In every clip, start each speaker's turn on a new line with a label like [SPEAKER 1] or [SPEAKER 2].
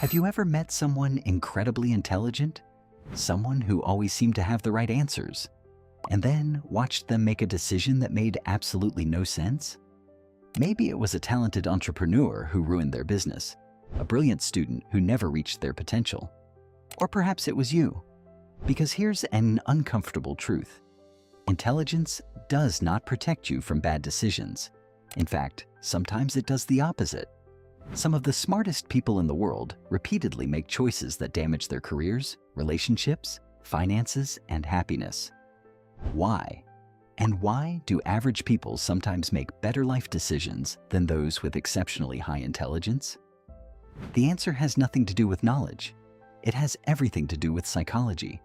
[SPEAKER 1] Have you ever met someone incredibly intelligent? Someone who always seemed to have the right answers, and then watched them make a decision that made absolutely no sense? Maybe it was a talented entrepreneur who ruined their business, a brilliant student who never reached their potential. Or perhaps it was you. Because here's an uncomfortable truth. Intelligence does not protect you from bad decisions. In fact, sometimes it does the opposite. Some of the smartest people in the world repeatedly make choices that damage their careers, relationships, finances, and happiness. Why? And why do average people sometimes make better life decisions than those with exceptionally high intelligence? The answer has nothing to do with knowledge. It has everything to do with psychology.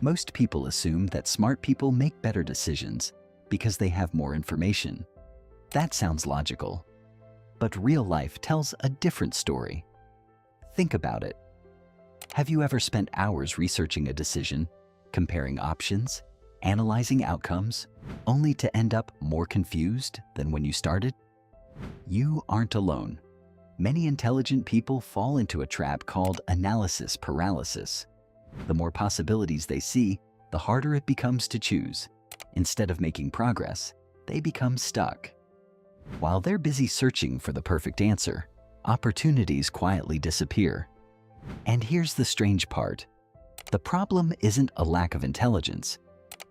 [SPEAKER 1] Most people assume that smart people make better decisions because they have more information. That sounds logical. But real life tells a different story. Think about it. Have you ever spent hours researching a decision, comparing options, analyzing outcomes, only to end up more confused than when you started? You aren't alone. Many intelligent people fall into a trap called analysis paralysis. The more possibilities they see, the harder it becomes to choose. Instead of making progress, they become stuck. While they're busy searching for the perfect answer, opportunities quietly disappear. And here's the strange part. The problem isn't a lack of intelligence.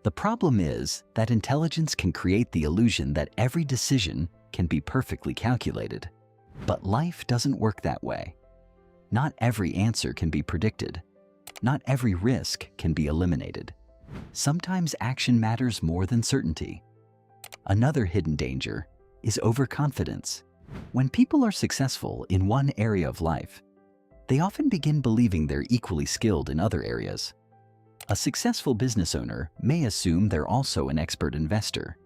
[SPEAKER 1] The problem is that intelligence can create the illusion that every decision can be perfectly calculated. But life doesn't work that way. Not every answer can be predicted. Not every risk can be eliminated. Sometimes action matters more than certainty. Another hidden danger is overconfidence. When people are successful in one area of life, they often begin believing they're equally skilled in other areas. A successful business owner may assume they're also an expert investor.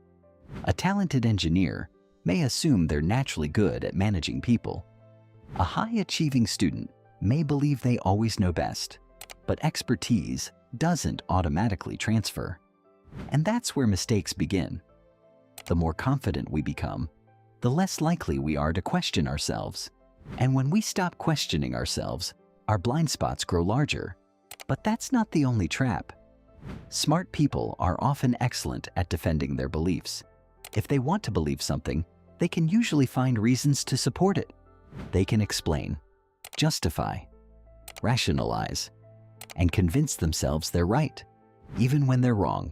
[SPEAKER 1] A talented engineer may assume they're naturally good at managing people. A high-achieving student may believe they always know best, but expertise doesn't automatically transfer. And that's where mistakes begin. The more confident we become, the less likely we are to question ourselves. And when we stop questioning ourselves, our blind spots grow larger. But that's not the only trap. Smart people are often excellent at defending their beliefs. If they want to believe something, they can usually find reasons to support it. They can explain, justify, rationalize, and convince themselves they're right, even when they're wrong.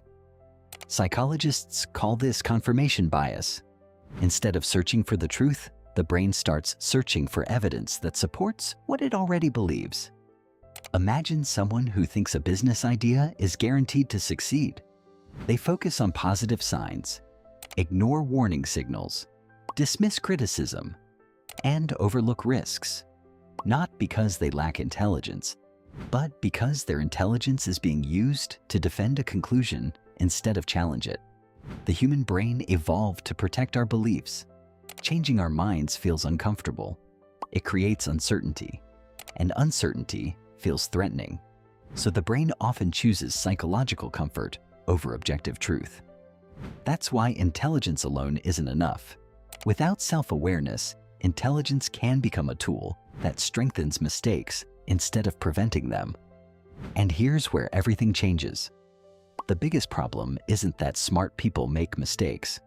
[SPEAKER 1] Psychologists call this confirmation bias. Instead of searching for the truth, the brain starts searching for evidence that supports what it already believes. Imagine someone who thinks a business idea is guaranteed to succeed. They focus on positive signs, ignore warning signals, dismiss criticism, and overlook risks. Not because they lack intelligence, but because their intelligence is being used to defend a conclusion instead of challenge it. The human brain evolved to protect our beliefs. Changing our minds feels uncomfortable. It creates uncertainty, and uncertainty feels threatening. So the brain often chooses psychological comfort over objective truth. That's why intelligence alone isn't enough. Without self-awareness, intelligence can become a tool that strengthens mistakes instead of preventing them. And here's where everything changes. The biggest problem isn't that smart people make mistakes.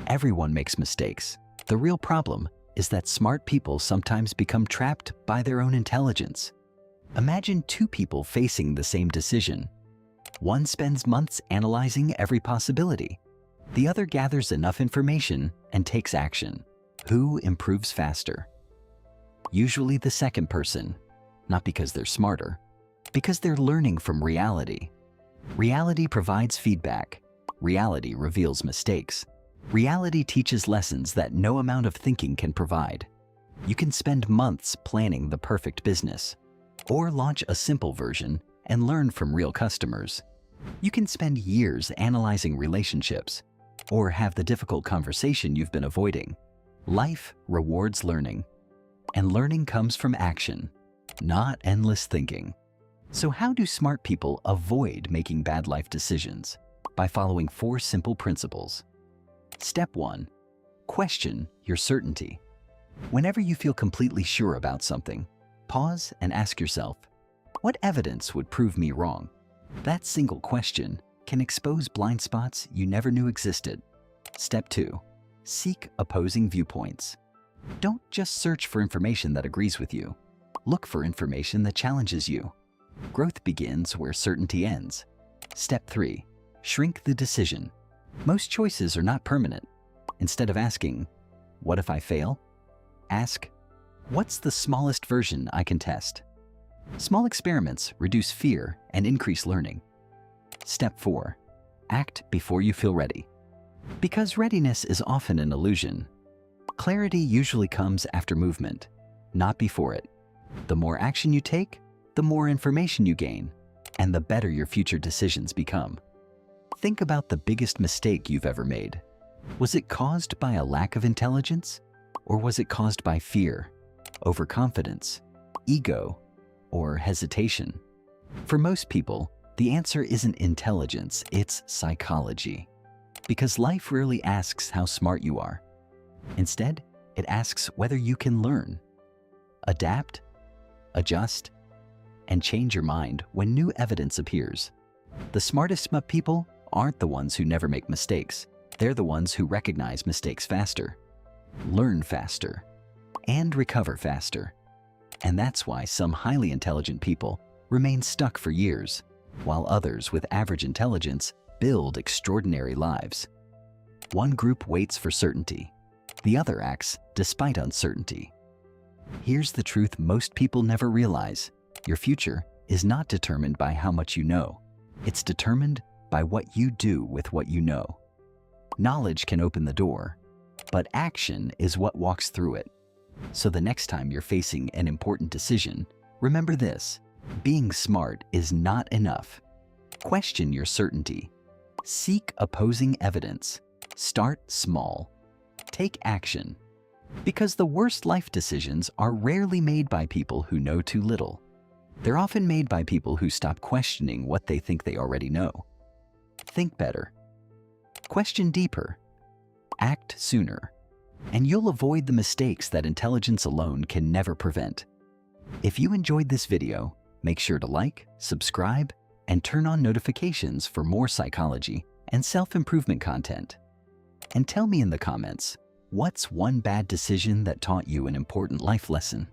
[SPEAKER 1] Everyone makes mistakes. The real problem is that smart people sometimes become trapped by their own intelligence. Imagine two people facing the same decision. One spends months analyzing every possibility. The other gathers enough information and takes action. Who improves faster? Usually the second person, not because they're smarter, because they're learning from reality. Reality provides feedback. Reality reveals mistakes. Reality teaches lessons that no amount of thinking can provide. You can spend months planning the perfect business, or launch a simple version and learn from real customers. You can spend years analyzing relationships, or have the difficult conversation you've been avoiding. Life rewards learning, and learning comes from action, not endless thinking. So how do smart people avoid making bad life decisions? By following 4 simple principles. Step 1. Question your certainty. Whenever you feel completely sure about something, Pause and ask yourself, what evidence would prove me wrong? That single question can expose blind spots you never knew existed. Step 2. Seek opposing viewpoints. Don't just search for information that agrees with you. Look for information that challenges you. Growth begins where certainty ends. Step 3. Shrink the decision. Most choices are not permanent. Instead of asking, what if I fail? Ask, what's the smallest version I can test? Small experiments reduce fear and increase learning. Step 4. Act before you feel ready. Because readiness is often an illusion, clarity usually comes after movement, not before it. The more action you take, the more information you gain, and the better your future decisions become. Think about the biggest mistake you've ever made. Was it caused by a lack of intelligence? Or was it caused by fear, overconfidence, ego, or hesitation? For most people, the answer isn't intelligence, it's psychology. Because life rarely asks how smart you are. Instead, it asks whether you can learn, adapt, adjust, and change your mind when new evidence appears. The smartest people aren't the ones who never make mistakes. They're the ones who recognize mistakes faster, learn faster, and recover faster. And that's why some highly intelligent people remain stuck for years, while others with average intelligence build extraordinary lives. One group waits for certainty. The other acts despite uncertainty. Here's the truth most people never realize. Your future is not determined by how much you know. It's determined by what you do with what you know. Knowledge can open the door, but action is what walks through it. So the next time you're facing an important decision, remember this: being smart is not enough. Question your certainty. Seek opposing evidence. Start small. Take action. Because the worst life decisions are rarely made by people who know too little. They're often made by people who stop questioning what they think they already know. Think better. Question deeper. Act sooner. And you'll avoid the mistakes that intelligence alone can never prevent. If you enjoyed this video, make sure to like, subscribe, and turn on notifications for more psychology and self-improvement content. And tell me in the comments, what's one bad decision that taught you an important life lesson?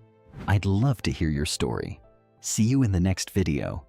[SPEAKER 1] I'd love to hear your story. See you in the next video.